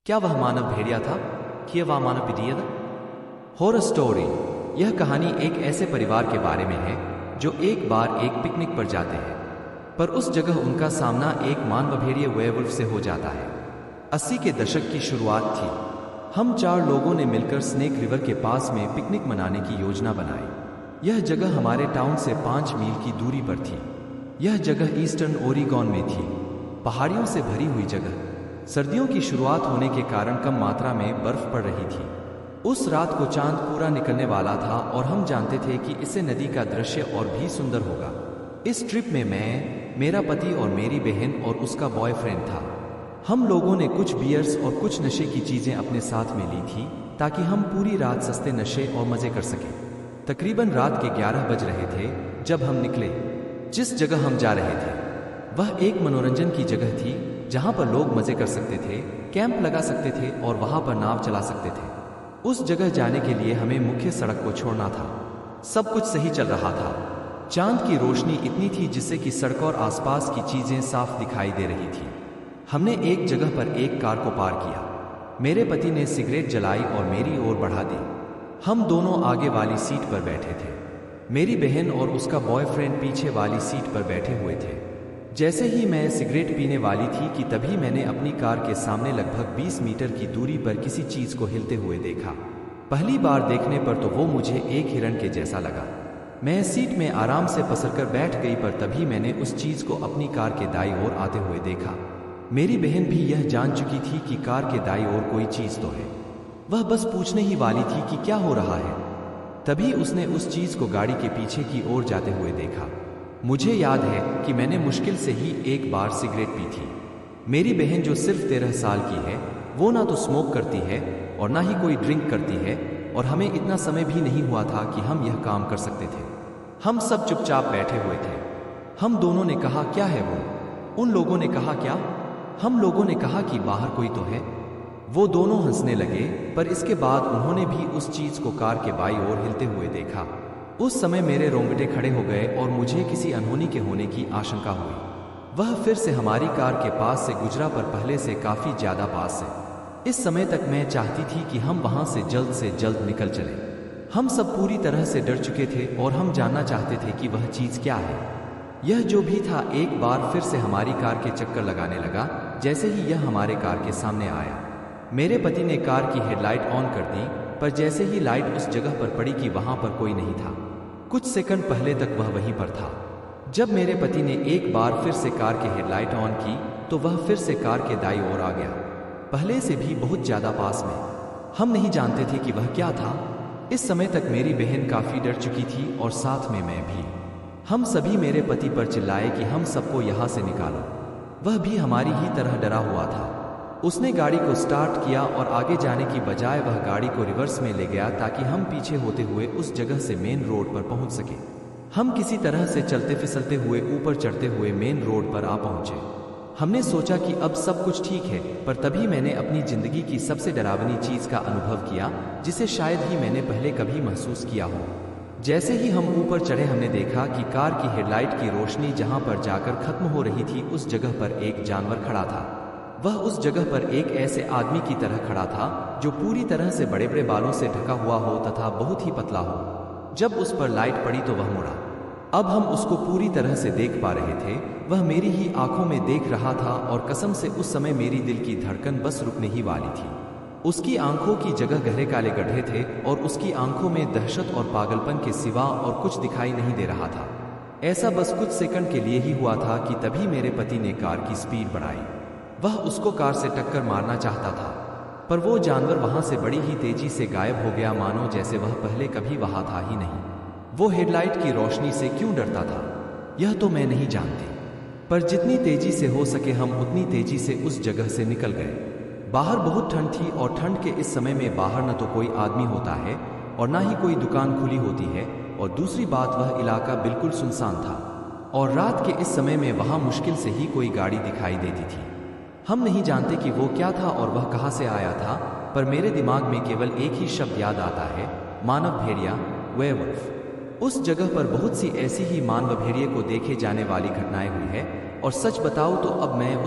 क्या वह मानव भेड़िया था कि वह मानव पिटिया था? Horror story. यह कहानी एक ऐसे परिवार के बारे में है जो एक बार एक पिकनिक पर जाते हैं, पर उस जगह उनका सामना एक मानव भेड़िए वेयरवुल्फ से हो जाता है। 80 के दशक की शुरुआत थी। हम 4 लोगों ने मिलकर स्नेक रिवर के पास में पिकनिक मनाने की योजना बनाई। यह जगह हमारे टाउन से 5 मील की दूरी पर थी। यह जगह ईस्टर्न ओरिगॉन में थी, पहाड़ियों से भरी हुई जगह। सर्दियों की शुरुआत होने के कारण कम मात्रा में बर्फ पड़ रही थी। उस रात को चांद पूरा निकलने वाला था और हम जानते थे कि इससे नदी का दृश्य और भी सुंदर होगा। इस ट्रिप में मैं, मेरा पति और मेरी बहन और उसका बॉयफ्रेंड था। हम लोगों ने कुछ बियर्स और कुछ नशे की चीजें अपने साथ में ली थी ताकि हम पूरी रात सस्ते नशे और मजे कर सकें। तकरीबन रात के 11 बज रहे थे जब हम निकले। जिस जगह हम जा रहे थे वह एक मनोरंजन की जगह थी जहां पर लोग मजे कर सकते थे, कैंप लगा सकते थे और वहां पर नाव चला सकते थे। उस जगह जाने के लिए हमें मुख्य सड़क को छोड़ना था। सब कुछ सही चल रहा था। चांद की रोशनी इतनी थी जिससे कि सड़क और आसपास की चीजें साफ दिखाई दे रही थी। हमने एक जगह पर एक कार को पार किया। मेरे पति ने सिगरेट जलाई और मेरी ओर बढ़ा दी। हम दोनों आगे वाली सीट पर बैठे थे। मेरी बहन और उसका बॉयफ्रेंड पीछे वाली सीट पर बैठे हुए थे। जैसे ही मैं सिगरेट पीने वाली थी कि तभी मैंने अपनी कार के सामने लगभग 20 मीटर की दूरी पर किसी चीज को हिलते हुए देखा। पहली बार देखने पर तो वो मुझे एक हिरण के जैसा लगा। मैं सीट में आराम से पसरकर बैठ गई, पर तभी मैंने उस चीज को अपनी कार के दाईं ओर आते हुए देखा। मेरी बहन भी यह जान चुकी थी कि कार के दाईं ओर कोई चीज तो है। वह बस पूछने ही वाली थी कि क्या हो रहा है। तभी उसने उस चीज को गाड़ी के पीछे की ओर जाते हुए देखा। मुझे याद है कि मैंने मुश्किल से ही एक बार सिगरेट पी थी। मेरी बहन जो सिर्फ 13 साल की है, वो ना तो स्मोक करती है और ना ही कोई ड्रिंक करती है, और हमें इतना समय भी नहीं हुआ था कि हम यह काम कर सकते थे। हम सब चुपचाप बैठे हुए थे। हम दोनों ने कहा, क्या है वो? उन लोगों ने कहा, क्या? हम लोगों ने कहा कि बाहर कोई तो है। वो दोनों हंसने लगे, पर इसके बाद उन्होंने भी उस चीज को कार के बाईं ओर हिलते हुए देखा। उस समय मेरे रोंगटे खड़े हो गए और मुझे किसी अनहोनी के होने की आशंका हुई। वह फिर से हमारी कार के पास से गुजरा, पर पहले से काफी ज्यादा पास से। इस समय तक मैं चाहती थी कि हम वहां से जल्द निकल चले। हम सब पूरी तरह से डर चुके थे और हम जानना चाहते थे कि वह चीज क्या है। यह जो भी था एक बार फिर से हमारी कार के चक्कर लगाने लगा। जैसे ही यह हमारे कार के सामने आया, मेरे पति ने कार की हेडलाइट ऑन कर दी, पर जैसे ही लाइट उस जगह पर पड़ी कि वहां पर कोई नहीं था। कुछ सेकंड पहले तक वह वहीं पर था। जब मेरे पति ने एक बार फिर से कार की हेडलाइट ऑन की तो वह फिर से कार के दाईं ओर आ गया, पहले से भी बहुत ज्यादा पास में। हम नहीं जानते थे कि वह क्या था। इस समय तक मेरी बहन काफी डर चुकी थी और साथ में मैं भी। हम सभी मेरे पति पर चिल्लाए कि हम सबको यहां से निकालो। वह भी हमारी ही तरह डरा हुआ था। उसने गाड़ी को स्टार्ट किया और आगे जाने की बजाय वह गाड़ी को रिवर्स में ले गया ताकि हम पीछे होते हुए उस जगह से मेन रोड पर पहुंच सके। हम किसी तरह से चलते फिसलते हुए ऊपर चढ़ते हुए मेन रोड पर आ पहुंचे। हमने सोचा कि अब सब कुछ ठीक है, पर तभी मैंने अपनी जिंदगी की सबसे डरावनी चीज का अनुभव किया जिसे शायद ही मैंने पहले कभी महसूस किया हो। जैसे ही हम ऊपर चढ़े, हमने देखा कि कार की हेडलाइट की रोशनी जहां पर जाकर खत्म हो रही थी, उस जगह पर एक जानवर खड़ा था। वह उस जगह पर एक ऐसे आदमी की तरह खड़ा था जो पूरी तरह से बड़े बड़े बालों से ढका हुआ हो तथा बहुत ही पतला हो। जब उस पर लाइट पड़ी तो वह मुड़ा। अब हम उसको पूरी तरह से देख पा रहे थे। वह मेरी ही आंखों में देख रहा था और कसम से उस समय मेरी दिल की धड़कन बस रुकने ही वाली थी। उसकी आंखों की जगह गहरे काले गड्ढे थे और उसकी आंखों में दहशत और पागलपन के सिवा और कुछ दिखाई नहीं दे रहा था। ऐसा बस कुछ सेकंड के लिए ही हुआ था कि तभी मेरे पति ने कार की स्पीड बढ़ाई। वह उसको कार से टक्कर मारना चाहता था, पर वो जानवर वहां से बड़ी ही तेजी से गायब हो गया, मानो जैसे वह पहले कभी वहां था ही नहीं। वो हेडलाइट की रोशनी से क्यों डरता था यह तो मैं नहीं जानती, पर जितनी तेजी से हो सके हम उतनी तेजी से उस जगह से निकल गए। बाहर बहुत ठंड थी और ठंड के इस समय में बाहर न तो कोई आदमी होता है और ना ही कोई दुकान खुली होती है, और दूसरी बात वह इलाका बिल्कुल सुनसान था और रात के इस समय में वहां मुश्किल से ही कोई गाड़ी दिखाई देती थी। हम नहीं जानते कि वो क्या था और वह कहां से आया था, पर मेरे दिमाग में केवल एक ही शब्द याद आता है, मानव भेड़िया, वेयरवुल्फ। उस जगह पर बहुत सी ऐसी ही मानव भेड़िए को देखे जाने वाली घटनाएं हुई है, और सच बताऊं तो अब मैं उस